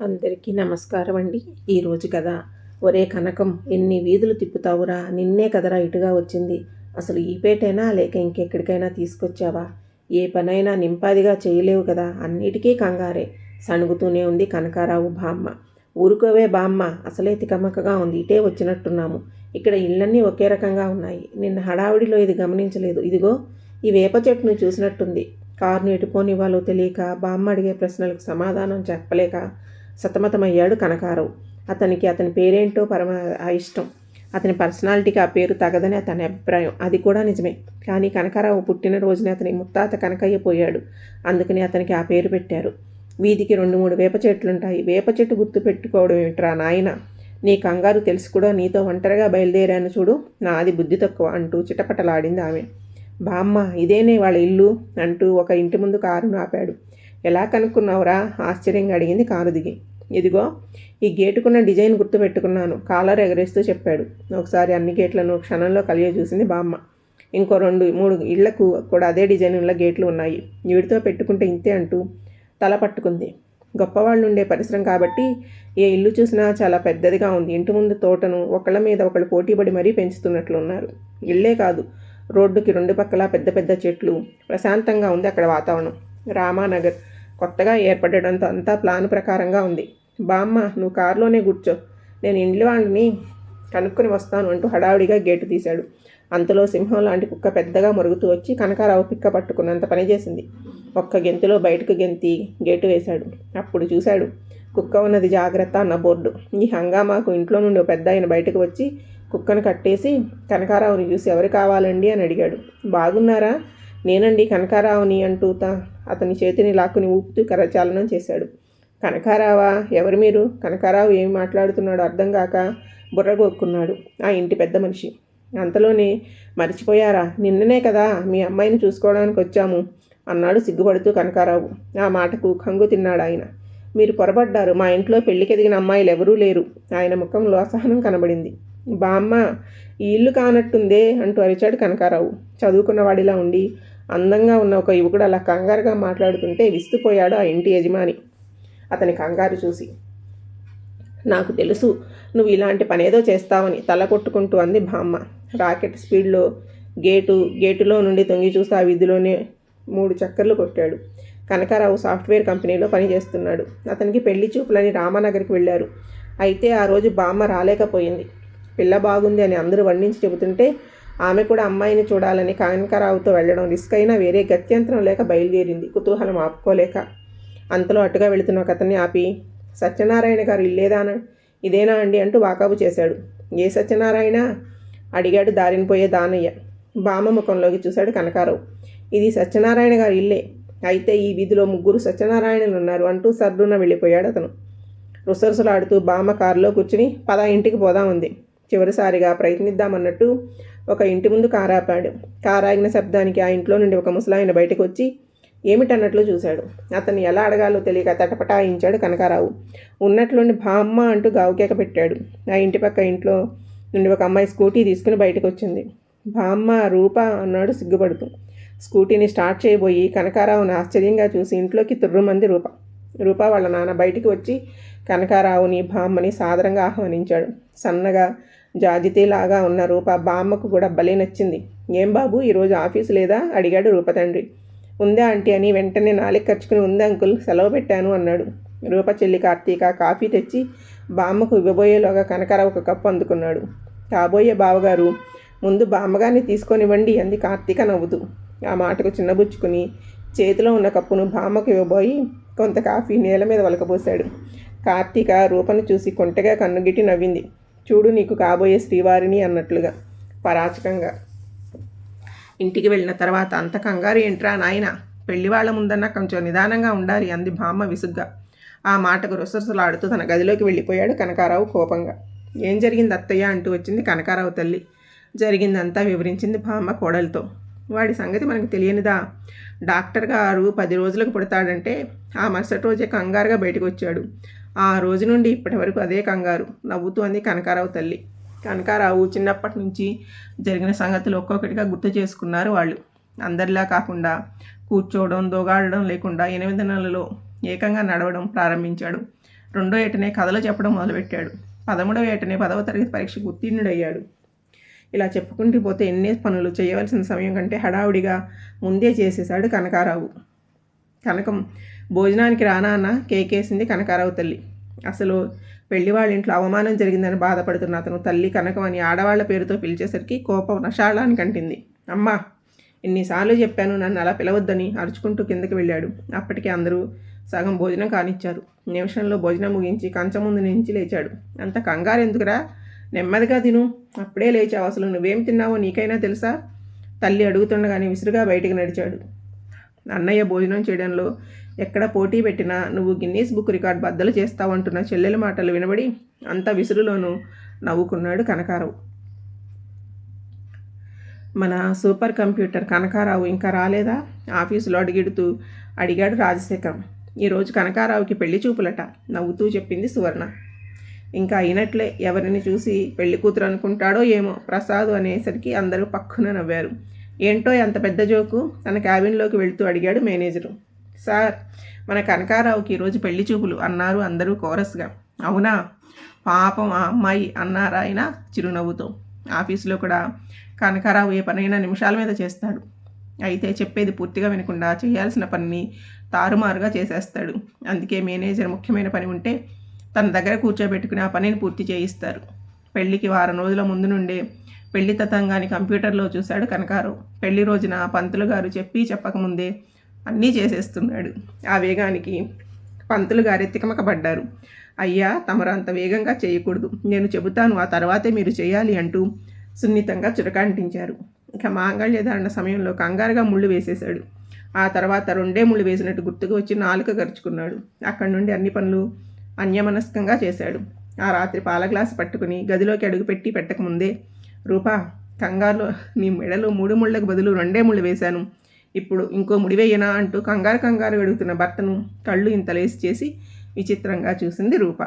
అందరికీ నమస్కారం అండి. ఈరోజు కదా, ఒరే కనకం ఎన్ని వీధులు తిప్పుతావురా, నిన్నే కదరా ఇటుగా వచ్చింది. అసలు ఈ పేటైనా లేక ఇంకెక్కడికైనా తీసుకొచ్చావా? ఏ పనైనా నింపాదిగా చేయలేవు కదా, అన్నిటికీ కంగారే. సణుగుతూనే ఉంది కనకారావు బామ్మ. ఊరుకోవే బామ్మ, అసలే తికమకగా ఉంది, ఇటే వచ్చినట్టున్నాము. ఇక్కడ ఇళ్ళన్నీ ఒకే రకంగా ఉన్నాయి. నిన్న హడావుడిలో ఇది గమనించలేదు. ఇదిగో ఈ వేప చెట్టును చూసినట్టుంది. కారును ఎటుపోనివ్వాలో తెలియక బామ్మ అడిగే ప్రశ్నలకు సమాధానం చెప్పలేక సతమతమయ్యాడు కనకారావు. అతనికి అతని పేరేంటో పరమ అయిష్టం. అతని పర్సనాలిటీకి ఆ పేరు తగదని అతని అభిప్రాయం. అది కూడా నిజమే. కానీ కనకారావు పుట్టినరోజున అతని ముత్తాత కనకయ్య పోయాడు. అందుకని అతనికి ఆ పేరు పెట్టారు. వీధికి 2-3 వేప చెట్లుంటాయి. వేప చెట్టు గుర్తు పెట్టుకోవడం ఏమిట్రా నాయన? నీ కంగారు తెలుసు కూడా నీతో ఒంటరిగా బయలుదేరాను చూడు, నాది బుద్ధి తక్కువ అంటూ చిటపటలాడింది ఆమె. బామ్మ, ఇదేనే వాళ్ళ ఇల్లు అంటూ ఒక ఇంటి ముందు కారును ఆపాడు. ఎలా కనుక్కున్నావురా? ఆశ్చర్యంగా అడిగింది కారు దిగి. ఇదిగో ఈ గేటుకున్న డిజైన్ గుర్తు పెట్టుకున్నాను, కాలర్ ఎగరేస్తూ చెప్పాడు. ఒకసారి అన్ని గేట్లను క్షణంలో కలియ చూసింది బామ్మ. ఇంకో 2-3 ఇళ్లకు కూడా అదే డిజైన్ ఉన్న గేట్లు ఉన్నాయి. వీడితో పెట్టుకుంటే ఇంతే అంటూ తల పట్టుకుంది. గొప్పవాళ్ళు ఉండే పరిసరం కాబట్టి ఏ ఇల్లు చూసినా చాలా పెద్దదిగా ఉంది. ఇంటి ముందు తోటను ఒకళ్ళ మీద ఒకళ్ళు పోటీపడి మరీ పెంచుతున్నట్లున్నారు. ఇళ్లే కాదు, రోడ్డుకి 2 పక్కలా పెద్ద పెద్ద చెట్లు. ప్రశాంతంగా ఉంది అక్కడ వాతావరణం. రామానగర్ కొత్తగా ఏర్పడడంతో అంతా ప్లాన్ ప్రకారంగా ఉంది. బామ్మ, నువ్వు కారులోనే కూర్చో, నేను ఇండ్ల వాళ్ళని కనుక్కొని వస్తాను అంటూ హడావుడిగా గేటు తీశాడు. అంతలో సింహం లాంటి కుక్క పెద్దగా మరుగుతూ వచ్చి కనకారావు పిక్క పట్టుకున్నంత పనిచేసింది. ఒక్క గెంతులో బయటకు గెంతి గేటు వేశాడు. అప్పుడు చూశాడు, కుక్క ఉన్నది జాగ్రత్త అన్న బోర్డు. ఈ హంగామాకు ఇంట్లో నుండి పెద్ద ఆయన బయటకు వచ్చి కుక్కను కట్టేసి కనకారావుని చూసి ఎవరు కావాలండి అని అడిగాడు. బాగున్నారా? నేనండి కనకారావుని అంటూ అతని చేతిని లాక్కుని ఊపుతూ కరచాలనం చేశాడు. కనకారావా? ఎవరు మీరు? కనకారావు ఏమి మాట్లాడుతున్నాడో అర్థం కాక బుర్రగొక్కున్నాడు ఆ ఇంటి పెద్ద మనిషి. అంతలోనే మర్చిపోయారా? నిన్ననే కదా మీ అమ్మాయిని చూసుకోవడానికి వచ్చాము అన్నాడు సిగ్గుపడుతూ కనకారావు. ఆ మాటకు కంగు తిన్నాడు ఆయన. మీరు పొరపడ్డారు, మా ఇంట్లో పెళ్లికి ఎదిగిన అమ్మాయిలు ఎవరూ లేరు. ఆయన ముఖంలో అసహనం కనబడింది. బామ్మ, ఈ ఇల్లు కానట్టుందే అంటూ అరిచాడు కనకారావు. చదువుకున్నవాడిలా ఉండి అందంగా ఉన్న ఒక యువకుడు అలా కంగారుగా మాట్లాడుతుంటే విస్తుపోయాడు ఆ ఇంటి యజమాని అతని కంగారు చూసి. నాకు తెలుసు నువ్వు ఇలాంటి పనేదో చేస్తావని తల కొట్టుకుంటూ అంది బామ్మ. రాకెట్ స్పీడ్లో గేటులో నుండి తొంగి చూసి ఆ వీధిలోనే 3 చక్కర్లు కొట్టాడు. కనకారావు సాఫ్ట్వేర్ కంపెనీలో పనిచేస్తున్నాడు. అతనికి పెళ్లి చూపులని రామానగర్కి వెళ్ళారు. అయితే ఆ రోజు బామ్మ రాలేకపోయింది. పిల్ల బాగుంది అని అందరూ వర్ణించి చెబుతుంటే ఆమె కూడా అమ్మాయిని చూడాలని కనకారావుతో వెళ్ళడం రిస్క్ అయినా వేరే గత్యంతరం లేక బయలుదేరింది, కుతూహలం ఆపుకోలేక. అంతలో అటుగా వెళుతున్న ఒక అతన్ని ఆపి, సత్యనారాయణ గారు ఇదేనా అండి అంటూ వాకాబు చేశాడు. ఏ సత్యనారాయణ అడిగాడు దారిని పోయే దానయ్య. బామ్మ ముఖంలోకి చూశాడు కనకారావు. ఇది సత్యనారాయణ గారి ఇల్లే. అయితే ఈ వీధిలో 3 సత్యనారాయణలు ఉన్నారు అంటూ సర్దున వెళ్ళిపోయాడు అతను. రుసరుసలాడుతూ బామ్మ కారులో కూర్చుని పద ఇంటికి పోదామంది. చివరిసారిగా ప్రయత్నిద్దామన్నట్టు ఒక ఇంటి ముందు కారాపాడు. కారాగిన శబ్దానికి ఆ ఇంట్లో నుండి ఒక ముసలాయన బయటకు వచ్చి ఏమిటన్నట్లు చూశాడు. అతన్ని ఎలా అడగాలో తెలియక తటపటాయించాడు కనకారావు. ఉన్నట్లుండి బామ్మ అంటూ గావుకేక పెట్టాడు. ఆ ఇంటి పక్క ఇంట్లో నుండి ఒక అమ్మాయి స్కూటీ తీసుకుని బయటకు వచ్చింది. బామ్మ, రూప అన్నాడు సిగ్గుపడుతూ. స్కూటీని స్టార్ట్ చేయబోయి కనకారావుని ఆశ్చర్యంగా చూసి ఇంట్లోకి తుర్రుమంది రూప. రూప వాళ్ళ నాన్న బయటికి వచ్చి కనకారావుని బామ్మని సాదరంగా ఆహ్వానించాడు. సన్నగా జాజితీలాగా ఉన్న రూప బామ్మకు కూడా భలే నచ్చింది. ఏం బాబు, ఈరోజు ఆఫీసు లేదా అడిగాడు రూప తండ్రి. ఉందా ఆంటీ అని వెంటనే నాలుగు ఖర్చుకుని ఉంది అంకుల్, సెలవు పెట్టాను అన్నాడు. రూప చెల్లి కార్తీక కాఫీ తెచ్చి బామ్మకు ఇవ్వబోయేలోగా కనకారావు ఒక కప్పు అందుకున్నాడు. కాబోయే బావగారు, ముందు బామ్మగారిని తీసుకొనివ్వండి అంది కార్తీక నవ్వుతూ. ఆ మాటకు చిన్నబుచ్చుకుని చేతిలో ఉన్న కప్పును బామ్మకు ఇవ్వబోయి కొంత కాఫీ నేల మీద వలకబోశాడు. కార్తీక రూపను చూసి కొంటగా కన్నుగిట్టి నవ్వింది. చూడు నీకు కాబోయే శ్రీవారిని అన్నట్లుగా పరాచకంగా. ఇంటికి వెళ్ళిన తర్వాత అంత కంగారు ఏంట్రా నాయన, పెళ్లివాళ్ల ముందన్నా కొంచెం నిదానంగా ఉండాలి అంది బామ్మ విసుగ్గా. ఆ మాటకు రుసరుసలాడుతూ తన గదిలోకి వెళ్ళిపోయాడు కనకారావు కోపంగా. ఏం జరిగింది అత్తయ్య అంటూ వచ్చింది కనకారావు తల్లి. జరిగిందంతా వివరించింది బామ్మ కోడలతో. వాడి సంగతి మనకు తెలియనిదా? డాక్టర్ గారు 10 రోజులకు పుడతాడంటే ఆ మరుసటి రోజే కంగారుగా బయటకు వచ్చాడు. ఆ రోజు నుండి ఇప్పటి వరకు అదే కంగారు, నవ్వుతూ అంది కనకారావు తల్లి. కనకారావు చిన్నప్పటి నుంచి జరిగిన సంగతులు ఒక్కొక్కటిగా గుర్తు చేసుకున్నారు వాళ్ళు. అందరిలా కాకుండా కూర్చోవడం, దోగాడడం లేకుండా 8 నెలలలో ఏకంగా నడవడం ప్రారంభించాడు. రెండో ఏటనే కథలు చెప్పడం మొదలుపెట్టాడు. 13వ ఏటనే 10వ తరగతి పరీక్షకు ఉత్తీర్ణుడయ్యాడు. ఇలా చెప్పుకుంటూ పోతే ఎన్ని పనులు చేయవలసిన సమయం కంటే హడావుడిగా ముందే చేసేశాడు కనకారావు. కనకం భోజనానికి రానా అన్న కేకేసింది కనకారావు తల్లి. అసలు పెళ్లి వాళ్ళ ఇంట్లో అవమానం జరిగిందని బాధపడుతున్న అతను తల్లి కనకం అని ఆడవాళ్ల పేరుతో పిలిచేసరికి కోపం నషాళానికి అంటింది. అమ్మా, ఎన్నిసార్లు చెప్పాను నన్ను అలా పిలవద్దని అరుచుకుంటూ కిందకి వెళ్ళాడు. అప్పటికే అందరూ సగం భోజనం కానిచ్చారు. నిమిషంలో భోజనం ముగించి కంచం ముందు నుంచి లేచాడు. అంత కంగారు ఎందుకురా, నెమ్మదిగా తిను. అప్పుడే లేచావు, అసలు నువ్వేం తిన్నావో నీకైనా తెలుసా? తల్లి అడుగుతుండగానే విసురుగా బయటికి నడిచాడు. అన్నయ్య భోజనం చేయడంలో ఎక్కడ పోటీ పెట్టినా నువ్వు గిన్నీస్ బుక్ రికార్డ్ బద్దలు చేస్తావంటున్న చెల్లెల మాటలు వినబడి అంత విసురులోనూ నవ్వుకున్నాడు కనకారావు. మన సూపర్ కంప్యూటర్ కనకారావు ఇంకా రాలేదా? ఆఫీసులో అడిగాడు రాజశేఖరం. ఈరోజు కనకారావుకి పెళ్లి చూపులట, నవ్వుతూ చెప్పింది సువర్ణ. ఇంకా అయినట్లే, ఎవరిని చూసి పెళ్లి కూతురు అనుకుంటాడో ఏమో ప్రసాద్ అనేసరికి అందరూ పక్కున నవ్వారు. ఏంటో అంత పెద్ద జోకు? తన క్యాబిన్లోకి వెళుతూ అడిగాడు మేనేజరు. సార్, మన కనకారావుకి ఈరోజు పెళ్లి చూపులు అన్నారు అందరూ కోరస్గా. అవునా, పాపం ఆ అమ్మాయి అన్నారా ఆయన చిరునవ్వుతో. ఆఫీసులో కూడా కనకారావు ఏ పనైనా నిమిషాల మీద చేస్తాడు. అయితే చెప్పేది పూర్తిగా వినకుండా చేయాల్సిన పనిని తారుమారుగా చేసేస్తాడు. అందుకే మేనేజర్ ముఖ్యమైన పని ఉంటే తన దగ్గర కూర్చోబెట్టుకుని ఆ పనిని పూర్తి చేయిస్తారు. పెళ్లికి వారం రోజుల ముందు నుండే పెళ్లి తతంగాని కంప్యూటర్లో చూశాడు కనకారావు. పెళ్లి రోజున పంతులు గారు చెప్పకముందే అన్నీ చేసేస్తున్నాడు. ఆ వేగానికి పంతులు గారు తికమకబడ్డారు. అయ్యా, తమరు అంత వేగంగా చేయకూడదు, నేను చెబుతాను, ఆ తర్వాతే మీరు చేయాలి అంటూ సున్నితంగా చురకాంటించారు. ఇక మాంగళ్యధారణ సమయంలో కంగారుగా ముళ్ళు వేసేశాడు. ఆ తర్వాత 2 ముళ్ళు వేసినట్టు గుర్తుకు వచ్చి నాలుక గరుచుకున్నాడు. అక్కడి నుండి అన్ని పనులు అన్యమనస్కంగా చేశాడు. ఆ రాత్రి పాల గ్లాసు పట్టుకుని గదిలోకి అడుగుపెట్టి పెట్టకముందే, రూపా, కంగారులో నీ మెడలో 3 ముళ్ళకు బదులు 2 ముళ్ళు వేశాను, ఇప్పుడు ఇంకో ముడివేయనా అంటూ కంగారు అడుగుతున్న భర్తను కళ్ళు ఇంతలేసి చేసి విచిత్రంగా చూసింది రూప.